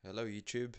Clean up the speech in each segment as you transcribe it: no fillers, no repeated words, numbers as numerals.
Hello YouTube,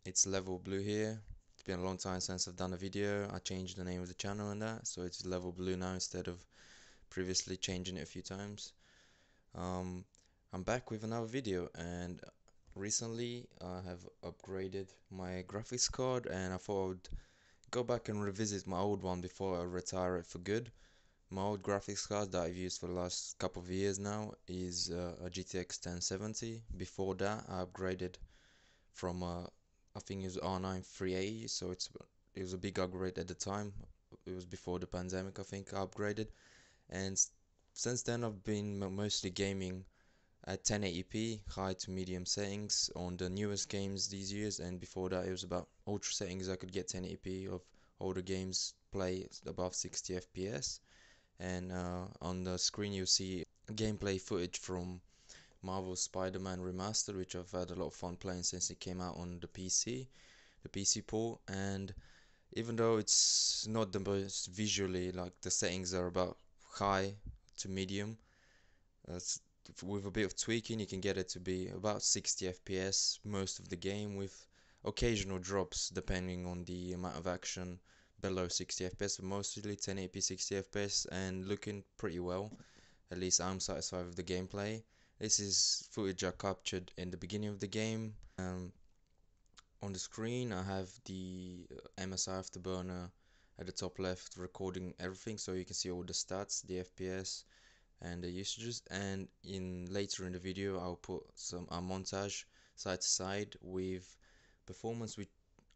it's Level Blue here. It's been a long time since I've done a video. I changed the name of the channel and that, so it's Level Blue now instead of previously changing it a few times. Um, I'm back with another video, and recently I have upgraded my graphics card, and I thought I would go back and revisit my old one before I retire it for good. My old graphics card that I've used for the last couple of years now is a GTX 1070. Before that I upgraded from I think it was R9 380, so it was a big upgrade at the time. It was before the pandemic, I think. I upgraded, and since then I've been mostly gaming at 1080p high to medium settings on the newest games these years, and before that it was about ultra settings. I could get 1080p of older games play above 60 fps, and on the screen you'll see gameplay footage from Marvel's Spiderman Remastered, which I've had a lot of fun playing since it came out on the PC port. And even though it's not the most visually, like the settings are about high to medium, uh, with a bit of tweaking, you can get it to be about 60 FPS most of the game, with occasional drops depending on the amount of action below 60 FPS, but mostly 1080p 60 FPS and looking pretty well. At least I'm satisfied with the gameplay. This is footage I captured in the beginning of the game. On the screen I have the MSI Afterburner at the top left recording everything, so you can see all the stats, the FPS and the usages, and later in the video I'll put some a montage side to side with performance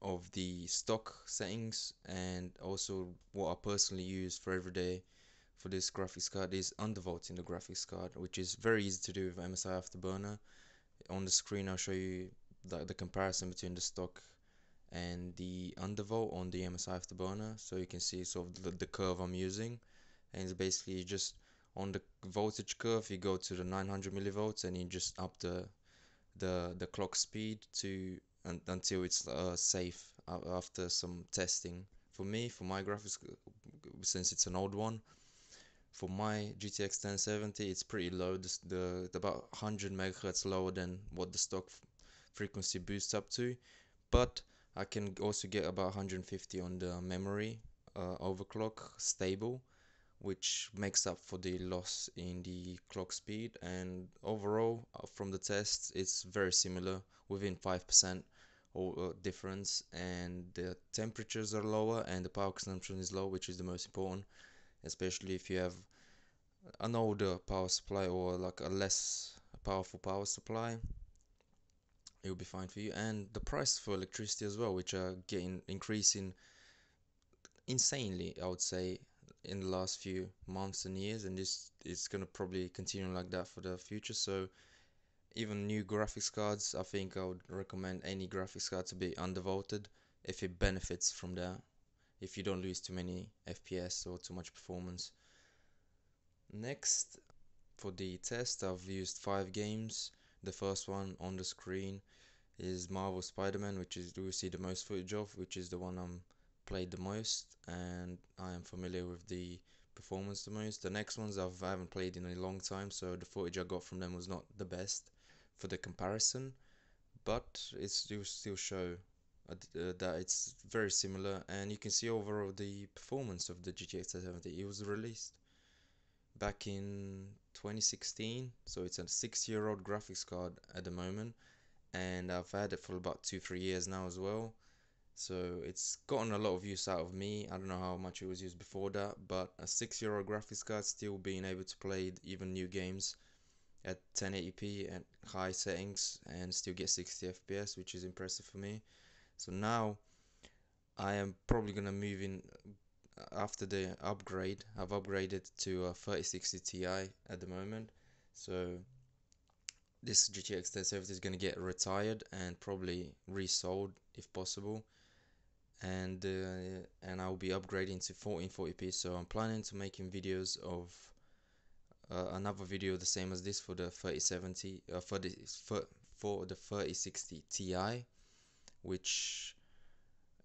of the stock settings, and also what I personally use for everyday for this graphics card is undervolting the graphics card, which is very easy to do with MSI Afterburner. On the screen I'll show you the comparison between the stock and the undervolt on the MSI Afterburner, so you can see sort of the curve I'm using. And it's basically just on the voltage curve you go to the 900 millivolts, and you just up the clock speed to until it's safe after some testing. For me, for my graphics, since it's an old one, for my GTX 1070 it's pretty low, the about 100 megahertz lower than what the stock frequency boosts up to, but I can also get about 150 on the memory overclock stable, which makes up for the loss in the clock speed. And overall, from the tests, it's very similar, within 5% or difference, and the temperatures are lower and the power consumption is low, which is the most important, especially if you have an older power supply or like a less powerful power supply. It'll be fine for you. And the price for electricity as well, which are getting increasing insanely, I would say, in the last few months and years, and this is gonna probably continue like that for the future. So even new graphics cards, I think I would recommend any graphics card to be undervolted if it benefits from that, if you don't lose too many FPS or too much performance. Next, for the test, I've used 5 games. The first one on the screen is Marvel Spider-Man, which is do we see the most footage of, which is the one I'm played the most, and I am familiar with the performance the most. The next ones I haven't played in a long time, so the footage I got from them was not the best for the comparison, but it still show that it's very similar, and you can see overall the performance of the GTX 1070. It was released back in 2016, so it's a 6-year-old graphics card at the moment, and I've had it for about 2-3 years now as well. So it's gotten a lot of use out of me. I don't know how much it was used before that, but a 6-year-old graphics card still being able to play even new games at 1080p and high settings and still get 60 FPS, which is impressive for me. So now I am probably gonna move in after the upgrade. I've upgraded to a 3060 Ti at the moment, so this GTX 1070 is gonna get retired and probably resold if possible, and I'll be upgrading to 1440p. So I'm planning to making videos of another video the same as this for the 3070 for the 3060 Ti, which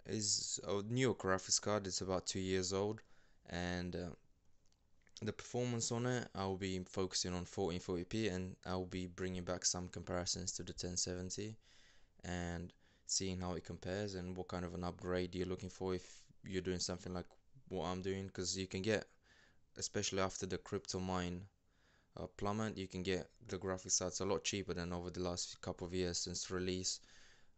is a newer graphics card. It's about 2 years old, and the performance on it I'll be focusing on 1440p, and I'll be bringing back some comparisons to the 1070. and seeing how it compares and what kind of an upgrade you're looking for if you're doing something like what I'm doing, because you can get, especially after the crypto mine plummet, you can get the graphics cards a lot cheaper than over the last couple of years since release.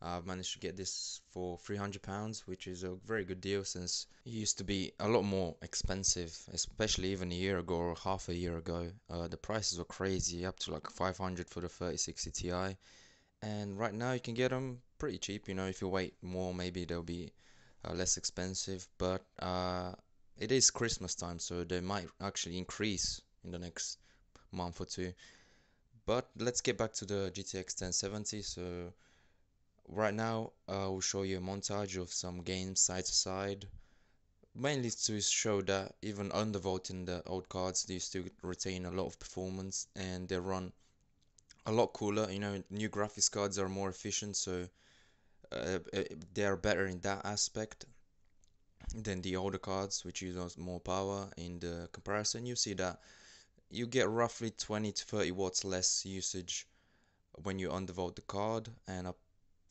I've managed to get this for £300, which is a very good deal since it used to be a lot more expensive, especially even a year ago or half a year ago. The prices were crazy, up to like 500 for the 3060 Ti. And right now you can get them pretty cheap. You know, if you wait more, maybe they'll be less expensive. But it is Christmas time, so they might actually increase in the next month or two. But let's get back to the GTX 1070. So right now, we'll show you a montage of some games side to side, mainly to show that even undervolting the old cards, they still retain a lot of performance and they run a lot cooler. You know, new graphics cards are more efficient, so they are better in that aspect than the older cards, which use more power. In the comparison, you see that you get roughly 20 to 30 watts less usage when you undervolt the card, and I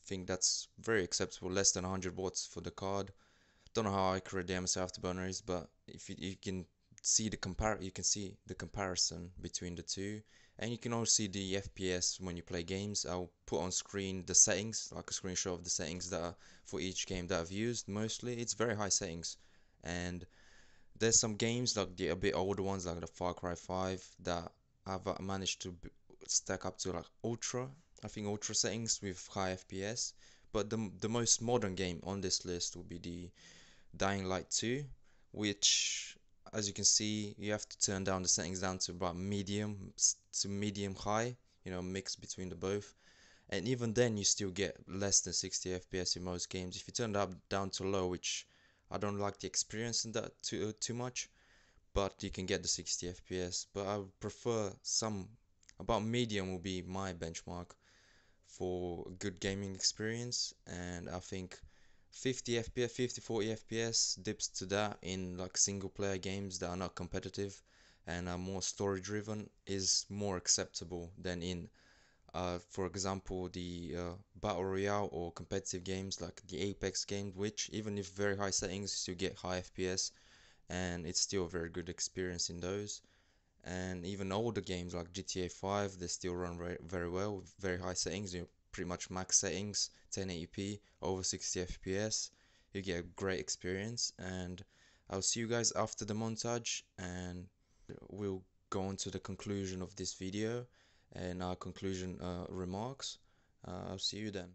think that's very acceptable, less than 100 watts for the card. Don't know how accurate the MSI afterburner is, but if you can see the comparison between the two, and you can also see the FPS when you play games. I'll put on screen the settings, like a screenshot of the settings that are for each game that I've used. Mostly, it's very high settings, and there's some games like the a bit older ones, like the Far Cry 5, that I've managed to stack up to like ultra. I think ultra settings with high FPS. But the most modern game on this list will be the Dying Light 2, which, as you can see, you have to turn down the settings down to about medium to medium high, you know, mix between the both. And even then, you still get less than 60 FPS in most games. If you turn that down to low, which I don't like the experience in that too much, but you can get the 60 FPS. But I would prefer about medium will be my benchmark for good gaming experience, and I think 50 FPS, 50, 40 FPS dips to that in like single player games that are not competitive and are more story driven is more acceptable than in for example the battle royale or competitive games like the Apex game, which even if very high settings you still get high FPS, and it's still a very good experience in those. And even older games like GTA 5, they still run very well with very high settings. You know, pretty much max settings, 1080p, over 60 FPS. You get a great experience. And I'll see you guys after the montage, and we'll go on to the conclusion of this video and our conclusion remarks. I'll see you then.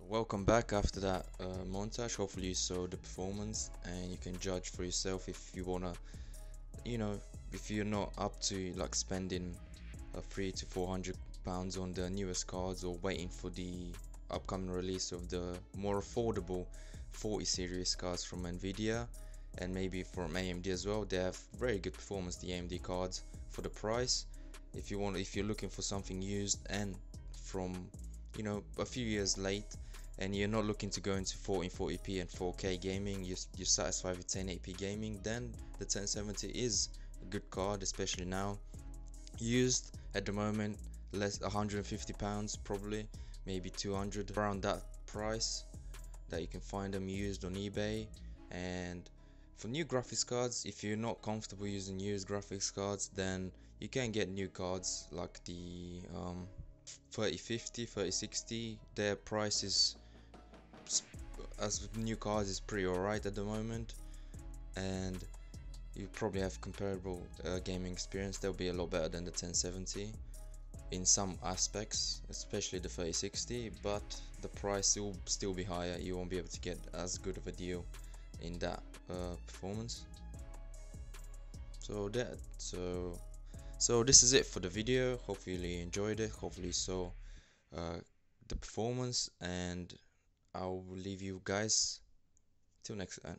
Welcome back after that montage. Hopefully you saw the performance and you can judge for yourself if you wanna, you know, if you're not up to like spending 300 to 400 pounds on the newest cards, or waiting for the upcoming release of the more affordable 40 series cards from Nvidia and maybe from AMD as well. They have very good performance, the AMD cards, for the price. If you're looking for something used and from, you know, a few years late, and you're not looking to go into 1440p and 4K gaming, you're satisfied with 1080p gaming, then the 1070 is a good card, especially now. Used at the moment, less 150 pounds probably, maybe 200, around that price that you can find them used on eBay. And for new graphics cards, if you're not comfortable using used graphics cards, then you can get new cards like the 3050, 3060. Their price is, as new cards, is pretty alright at the moment, and you probably have comparable gaming experience. They'll be a lot better than the 1070 in some aspects, especially the 3060, but the price will still be higher. You won't be able to get as good of a deal in that performance. So this is it for the video. Hopefully you enjoyed it. Hopefully you saw the performance, and I'll leave you guys till next time.